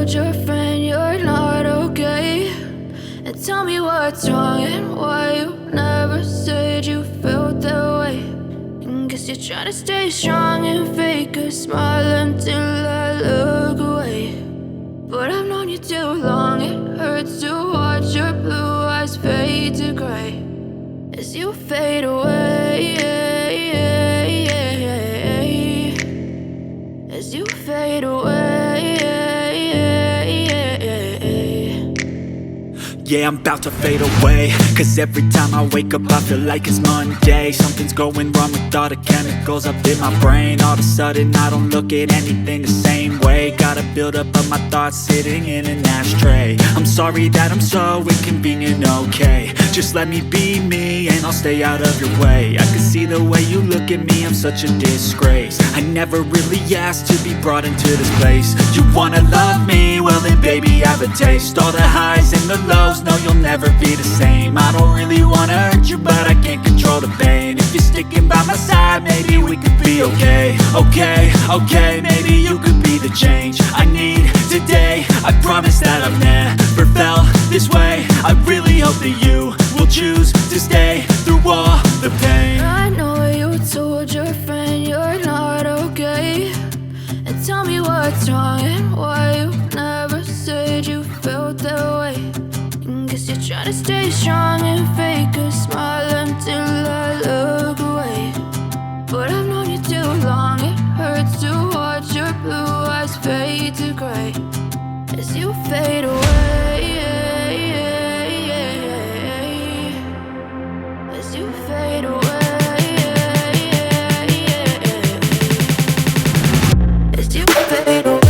told your friend you're not okay? And tell me what's wrong and why you never said you felt that way. And guess you're trying to stay strong and fake a smile until I look away. But I've known you too long, it hurts to watch your blue eyes fade to gray as you fade away, as you fade away. Yeah, I'm about to fade away, cause every time I wake up I feel like it's Monday. Something's going wrong with all the chemicals up in my brain. All of a sudden I don't look at anything the same way. Got a buildup of my thoughts sitting in an ashtray. I'm sorry that I'm so inconvenient, okay? Just let me be me and I'll stay out of your way. I can see the way you look at me, I'm such a disgrace. I never really asked to be brought into this place. You wanna love me? Well then baby, have a taste. All the highs and the lows, no, you'll never be the same. I don't really wanna hurt you, but I can't control the pain. If you're sticking by my side, maybe we could be okay. Okay, maybe you could be the change I need today. I promise that I've never felt this way. I really hope that you will choose to stay through all the pain. I know you told your friend you're not okay. And tell me what's wrong and why you never said you felt that way. And guess you're trying to stay strong and fake a smile until I look away. But I've known you too long, it hurts to watch your blue eyes fade to gray as you fade away, as you fade away. As you fade away.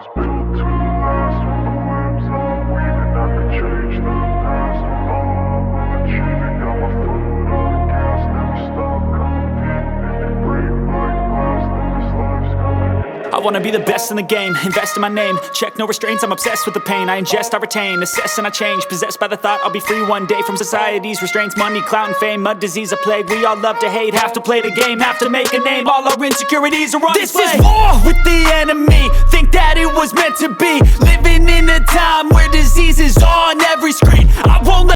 was built to last. With the webs I'm weaving, I could change the past. With all I will achieve it, got my foot on the gas. Never stop competing. If you break like glass, then this life's gonna end. I wanna be the best in the game, invest in my name. Check no restraints, I'm obsessed with the pain. I ingest, I retain, assess and I change. Possessed by the thought I'll be free one day from society's restraints. Money, clout and fame, mud, disease, a plague. We all love to hate, have to play the game, have to make a name. All our insecurities are on display. This is war with the enemy, think that it was meant to be. Living in a time where disease is on every screen. I won't let